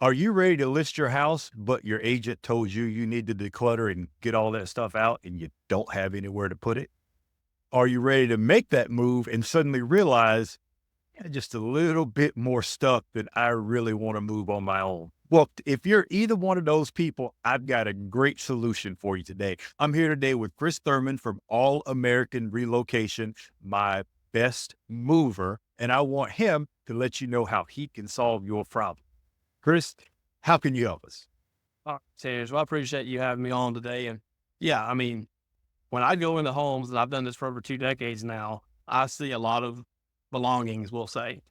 Are you ready to list your house, but your agent told you you need to declutter and get all that stuff out and you don't have anywhere to put it? Are you ready to make that move and suddenly realize, "Yeah, just a little bit more stuff than I really want to move on my own?" Well, if you're either one of those people, I've got a great solution for you today. I'm here today with Chris Thurman from All American Relocation, my best mover, and I want him to let you know how he can solve your problem. Chris, how can you help us? All right, Terrence. Well, I appreciate you having me on today. And yeah, I mean, when I go into homes, and I've done this for over 2 decades now, I see a lot of belongings, we'll say.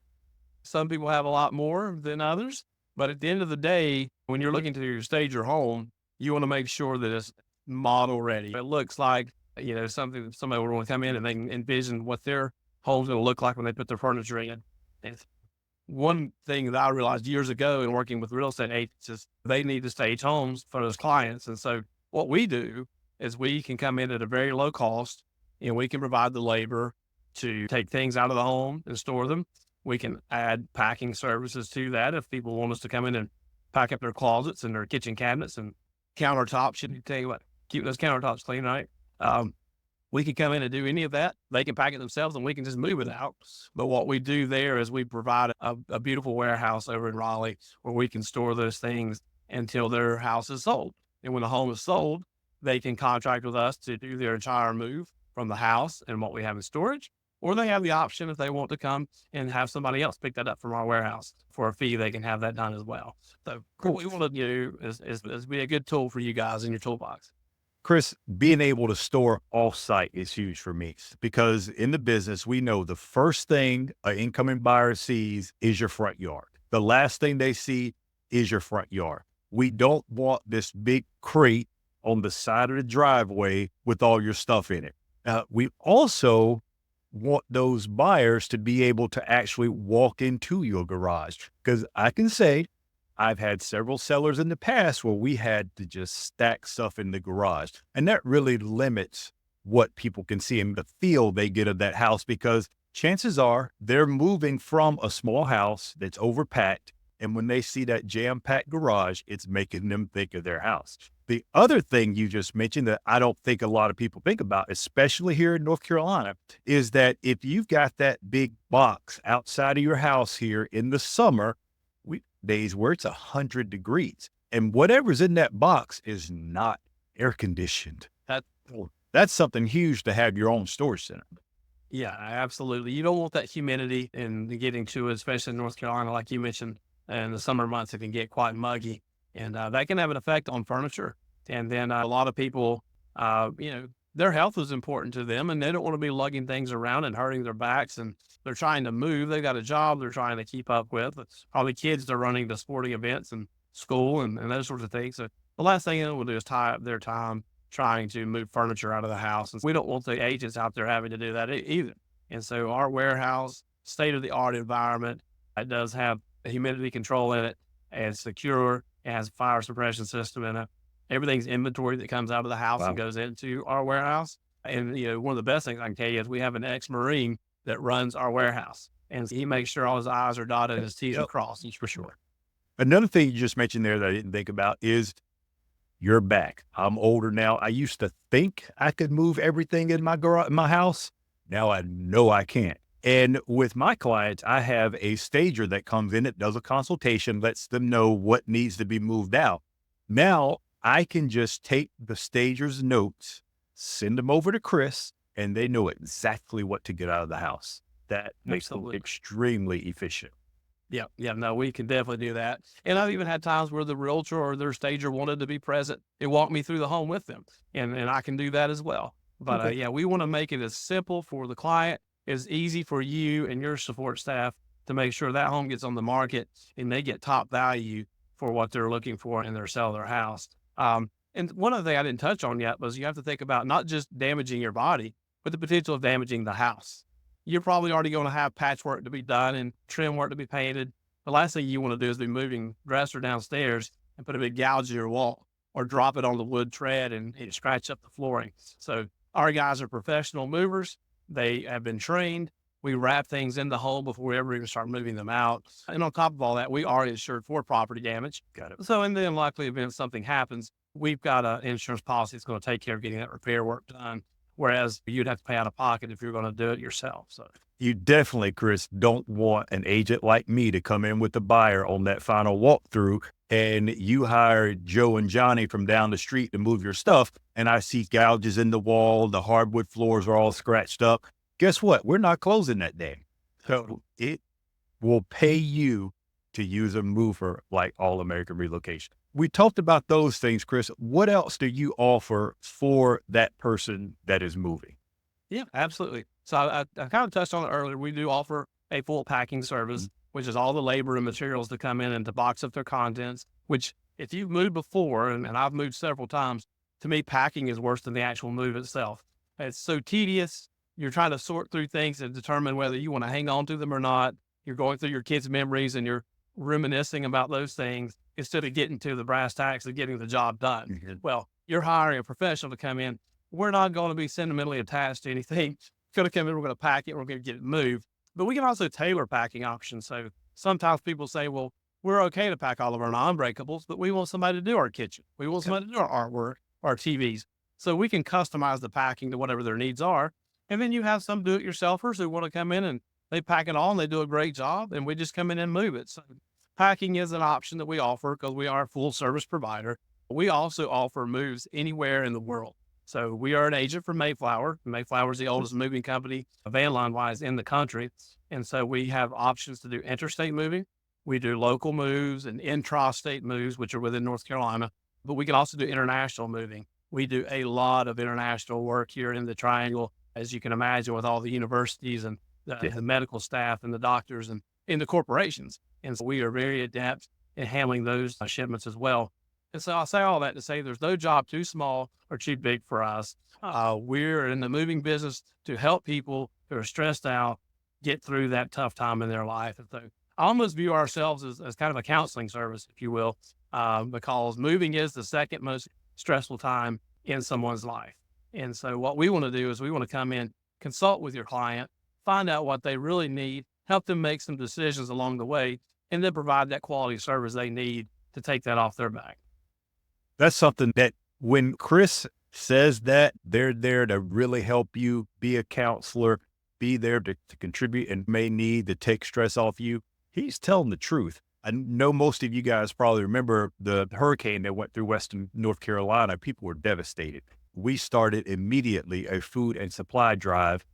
Some people have a lot more than others, but at the end of the day, when you're looking to stage your home, you want to make sure that it's model ready. It looks like, something that somebody would want to come in and they can envision what their home's going to look like when they put their furniture in. And one thing that I realized years ago in working with real estate agents is they need to stage homes for those clients. And so what we do is we can come in at a very low cost and we can provide the labor to take things out of the home and store them. We can add packing services to that if people want us to come in and pack up their closets and their kitchen cabinets and countertops. Should tell you what, keep those countertops clean, right? Um, we can come in and do any of that. They can pack it themselves and we can just move it out. But what we do there is we provide a beautiful warehouse over in Raleigh where we can store those things until their house is sold. And when the home is sold, they can contract with us to do their entire move from the house and what we have in storage. Or they have the option if they want to come and have somebody else pick that up from our warehouse for a fee, they can have that done as well. So what Cool. we want to do is be a good tool for you guys in your toolbox. Chris, being able to store off-site is huge for me because in the business, we know the first thing an incoming buyer sees is your front yard. The last thing they see is your front yard. We don't want this big crate on the side of the driveway with all your stuff in it. We also want those buyers to be able to actually walk into your garage because I can say I've had several sellers in the past where we had to just stack stuff in the garage. And that really limits what people can see and the feel they get of that house because chances are they're moving from a small house that's overpacked. And when they see that jam packed garage, it's making them think of their house. The other thing you just mentioned that I don't think a lot of people think about, especially here in North Carolina, is that if you've got that big box outside of your house here in the summer, days where it's 100 degrees and whatever's in that box is not air conditioned. That Well, that's something huge to have your own storage center. Yeah, absolutely. You don't want that humidity and getting to it, especially in North Carolina, like you mentioned. In the summer months, it can get quite muggy, and that can have an effect on furniture. And then a lot of people, their health is important to them, and they don't want to be lugging things around and hurting their backs. And they're trying to move. They've got a job they're trying to keep up with. It's probably kids they're running to sporting events and school and those sorts of things. So the last thing they will do is tie up their time trying to move furniture out of the house. And we don't want the agents out there having to do that either. And so our warehouse, state of the art environment, it does have a humidity control in it and secure. It has a fire suppression system in it. Everything's inventory that comes out of the house and Wow. goes into our warehouse. And, one of the best things I can tell you is we have an ex-Marine that runs our warehouse and he makes sure all his I's are dotted and his T's are Yep. crossed for sure. Another thing you just mentioned there that I didn't think about is your back. I'm older now. I used to think I could move everything in my garage, my house. Now I know I can't. And with my clients, I have a stager that comes in, it does a consultation, lets them know what needs to be moved out. Now I can just take the stager's notes, send them over to Chris, and they know exactly what to get out of the house. That makes them Absolutely. extremely efficient. Yeah, yeah, no, we can definitely do that. And I've even had times where the realtor or their stager wanted to be present and walk me through the home with them, and I can do that as well. But Okay. yeah, we want to make it as simple for the client, as easy for you and your support staff to make sure that home gets on the market and they get top value for what they're looking for in their sell their house. And one other thing I didn't touch on yet was you have to think about not just damaging your body, but the potential of damaging the house. You're probably already going to have patchwork to be done and trim work to be painted. The last thing you want to do is be moving dresser downstairs and put a big gouge in your wall or drop it on the wood tread and it scratch up the flooring. So our guys are professional movers. They have been trained We wrap things in the home before we ever even start moving them out. And on top of all that, we are insured for property damage. Got it. So in the unlikely event something happens, we've got an insurance policy that's going to take care of getting that repair work done. Whereas you'd have to pay out of pocket if you're going to do it yourself. So You definitely, Chris, don't want an agent like me to come in with the buyer on that final walkthrough and you hire Joe and Johnny from down the street to move your stuff. And I see gouges in the wall, the hardwood floors are all scratched up. Guess what? We're not closing that day. So it will pay you to use a mover like All American Relocation. We talked about those things, Chris. What else do you offer for that person that is moving? yeah, absolutely. So I kind of touched on it earlier. We do offer a full packing service, which is all the labor and materials to come in and to box up their contents, which if you've moved before, and I've moved several times, to me, packing is worse than the actual move itself. It's so tedious. You're trying to sort through things and determine whether you want to hang on to them or not. You're going through your kids' memories and you're reminiscing about those things instead of getting to the brass tacks of getting the job done. Mm-hmm. Well, you're hiring a professional to come in. We're not going to be sentimentally attached to anything. It's going to come in, we're going to pack it, we're going to get it moved. But we can also tailor packing options. So sometimes people say, well, we're okay to pack all of our non-breakables, but we want somebody to do our kitchen. We want somebody to do our artwork, our TVs. So we can customize the packing to whatever their needs are. And then you have some do-it-yourselfers who want to come in and they pack it all and they do a great job and we just come in and move it. So packing is an option that we offer because we are a full service provider. We also offer moves anywhere in the world. So we are an agent for Mayflower. Mayflower is the oldest moving company, van line wise, in the country. And so we have options to do interstate moving. We do local moves and intrastate moves, which are within North Carolina, but we can also do international moving. We do a lot of international work here in the Triangle, as you can imagine, with all the universities and the medical staff and the doctors and in the corporations. And so we are very adept in handling those shipments as well. And so I say all that to say there's no job too small or too big for us. We're in the moving business to help people who are stressed out get through that tough time in their life. And so I almost view ourselves as kind of a counseling service, if you will, because moving is the second most stressful time in someone's life. And so what we want to do is we want to come in, consult with your client, find out what they really need, help them make some decisions along the way, and then provide that quality service they need to take that off their back. That's something that when Chris says that, they're there to really help you be a counselor, be there to contribute and may need to take stress off you. He's telling the truth. I know most of you guys probably remember the hurricane that went through Western North Carolina. People were devastated. We started immediately a food and supply drive.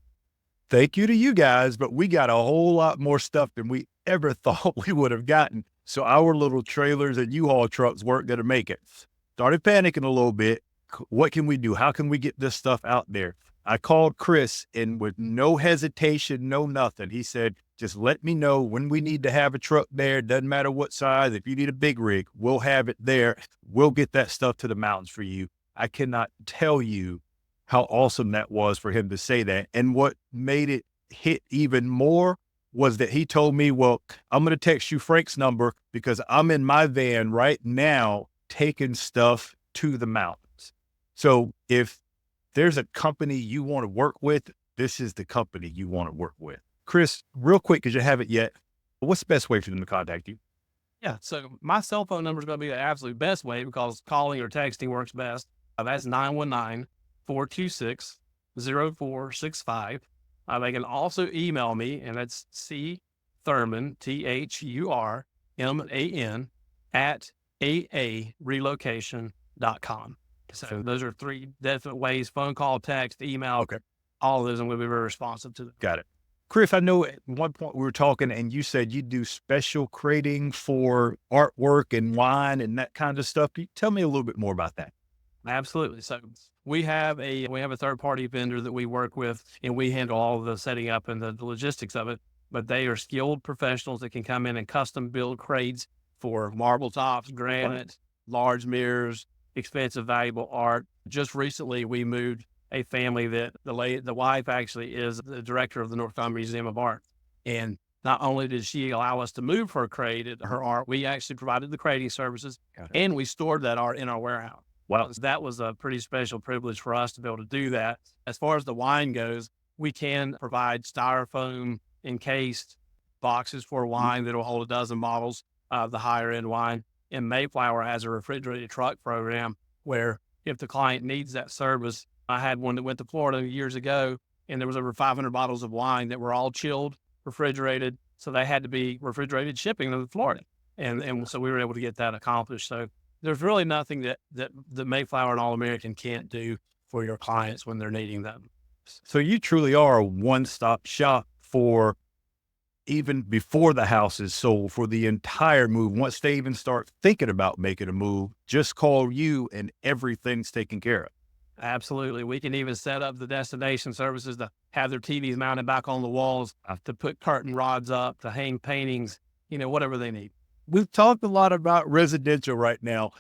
Thank you to you guys, but we got a whole lot more stuff than we ever thought we would have gotten. So our little trailers and U-Haul trucks weren't going to make it. Started panicking a little bit. What can we do? How can we get this stuff out there? I called Chris and with no hesitation, no nothing. He said, just let me know when we need to have a truck there. Doesn't matter what size. If you need a big rig, we'll have it there. We'll get that stuff to the mountains for you. I cannot tell you how awesome that was for him to say that. And what made it hit even more was that he told me, well, I'm going to text you Frank's number because I'm in my van right now taking stuff to the mountains. So if there's a company you want to work with, this is the company you want to work with. Chris, real quick, because you haven't yet, what's the best way for them to contact you? Yeah. So my cell phone number is going to be the absolute best way because calling or texting works best. That's 919-426-0465. They can also email me, and that's C Thurman, THURMAN at aarelocation.com. So those are three definite ways: phone call, text, email. Okay. All of those, and we'll be very responsive to them. Got it. Chris, I know at one point we were talking and you said you do special crating for artwork and wine and that kind of stuff. Can you tell me a little bit more about that? Absolutely. So we have a third party vendor that we work with, and we handle all of the setting up and the logistics of it. But they are skilled professionals that can come in and custom build crates for marble tops, granite, large mirrors, expensive, valuable art. Just recently, we moved a family that the wife actually is the director of the North Carolina Museum of Art. And not only did she allow us to move her crate, her art, we actually provided the crating services and we stored that art in our warehouse. Wow. That was a pretty special privilege for us to be able to do that. As far as the wine goes, we can provide styrofoam encased boxes for wine that'll hold a dozen bottles of the higher end wine. And Mayflower has a refrigerated truck program where if the client needs that service, I had one that went to Florida years ago, and there was over 500 bottles of wine that were all chilled, refrigerated. So they had to be refrigerated shipping to Florida. And so we were able to get that accomplished. So there's really nothing that the Mayflower and All American can't do for your clients when they're needing them. So you truly are a one-stop shop for even before the house is sold, for the entire move. Once they even start thinking about making a move, just call you and everything's taken care of. Absolutely. We can even set up the destination services to have their TVs mounted back on the walls, to put curtain rods up, to hang paintings, whatever they need. We've talked a lot about residential right now.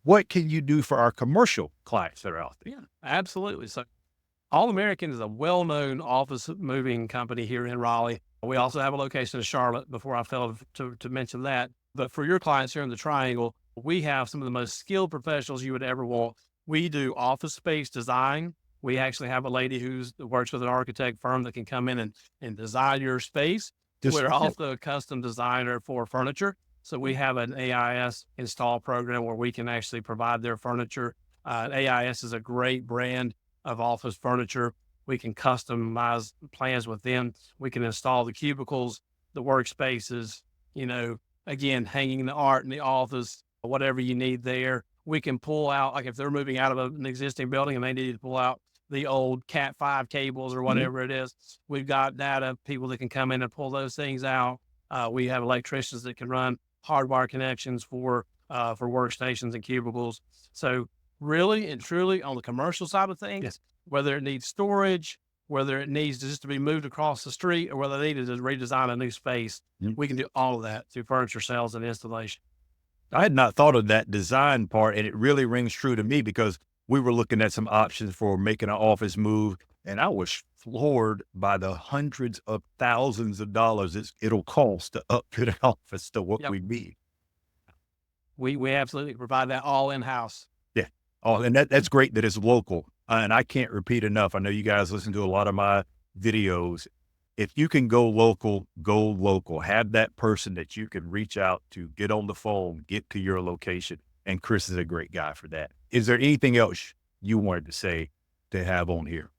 What can you do for our commercial clients that are out there? Yeah, absolutely. So All American is a well-known office moving company here in Raleigh. We also have a location in Charlotte before I failed to mention that. But for your clients here in the Triangle, we have some of the most skilled professionals you would ever want. We do office space design. We actually have a lady who works with an architect firm that can come in and design your space. We're also a custom designer for furniture. So we have an AIS install program where we can actually provide their furniture. AIS is a great brand of office furniture. We can customize plans with them. We can install the cubicles, the workspaces, again, hanging the art in the office, whatever you need there. We can pull out, like if they're moving out of an existing building and they need to pull out the old Cat 5 cables or whatever it is, we've got data people that can come in and pull those things out. We have electricians that can run hardwire connections for workstations and cubicles. So really and truly on the commercial side of things, whether it needs storage, whether it needs just to be moved across the street, or whether they need to redesign a new space, we can do all of that through furniture sales and installation. I had not thought of that design part, and it really rings true to me because we were looking at some options for making an office move, and I was floored by the hundreds of thousands of dollars it'll cost to upfit an office to what we need. We absolutely provide that all in-house. Yeah. Oh, and that's great that it's local. And I can't repeat enough. I know you guys listen to a lot of my videos. If you can go local, go local. Have that person that you can reach out to, get on the phone, get to your location. And Chris is a great guy for that. Is there anything else you wanted to say to have on here?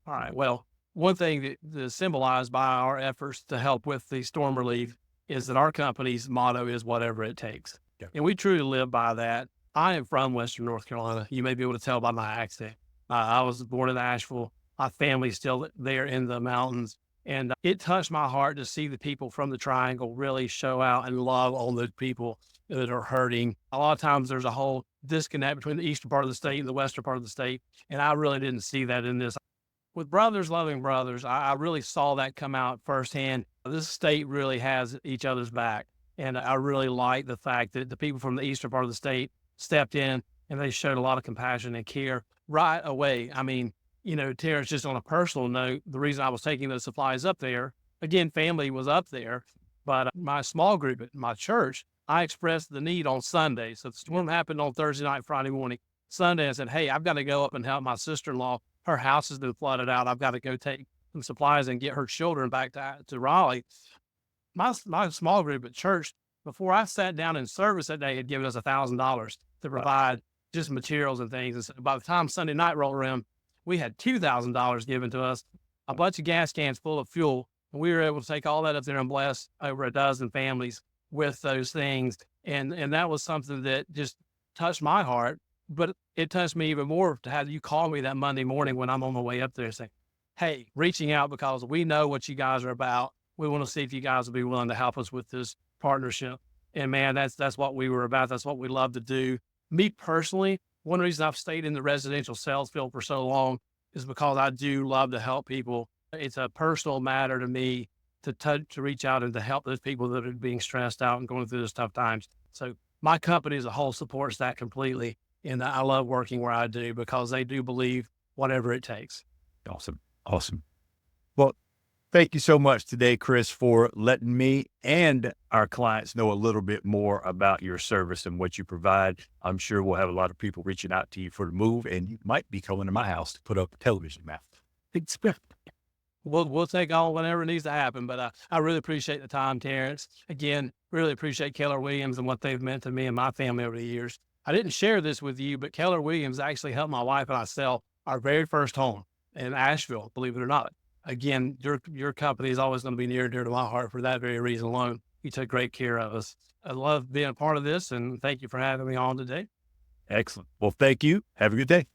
All right. Well, one thing that's symbolized by our efforts to help with the storm relief is that our company's motto is whatever it takes. Yeah. And we truly live by that. I am from Western North Carolina. You may be able to tell by my accent. I was born in Asheville. My family's still there in the mountains. And it touched my heart to see the people from the Triangle really show out and love on the people that are hurting. A lot of times there's a whole disconnect between the eastern part of the state and the western part of the state. And I really didn't see that in this. With brothers loving brothers, I really saw that come out firsthand. This state really has each other's back. And I really like the fact that the people from the eastern part of the state stepped in and they showed a lot of compassion and care right away. I mean, Terrence, just on a personal note, the reason I was taking those supplies up there, again, family was up there, but my small group at my church, I expressed the need on Sunday. So the storm happened on Thursday night, Friday morning. Sunday, I said, hey, I've got to go up and help my sister-in-law. Her house has been flooded out. I've got to go take some supplies and get her children back to Raleigh. My small group at church, before I sat down in service that day, had given us $1,000 to provide just materials and things. And so by the time Sunday night rolled around, we had $2,000 given to us, a bunch of gas cans full of fuel. And we were able to take all that up there and bless over a dozen families with those things. And that was something that just touched my heart, but it touched me even more to have you call me that Monday morning when I'm on my way up there saying, hey, reaching out because we know what you guys are about. We want to see if you guys will be willing to help us with this partnership. And man, that's what we were about. That's what we love to do. Me personally, one reason I've stayed in the residential sales field for so long is because I do love to help people. It's a personal matter to me to reach out and to help those people that are being stressed out and going through those tough times. So my company as a whole supports that completely. And I love working where I do because they do believe whatever it takes. Awesome. Awesome. Well, thank you so much today, Chris, for letting me and our clients know a little bit more about your service and what you provide. I'm sure we'll have a lot of people reaching out to you for the move, and you might be coming to my house to put up a television mount. We'll take on whatever needs to happen. But I really appreciate the time, Terrence. Again, really appreciate Keller Williams and what they've meant to me and my family over the years. I didn't share this with you, but Keller Williams actually helped my wife and I sell our very first home in Asheville, believe it or not. Again, your company is always going to be near and dear to my heart for that very reason alone. You took great care of us. I love being a part of this, and thank you for having me on today. Excellent. Well, thank you. Have a good day.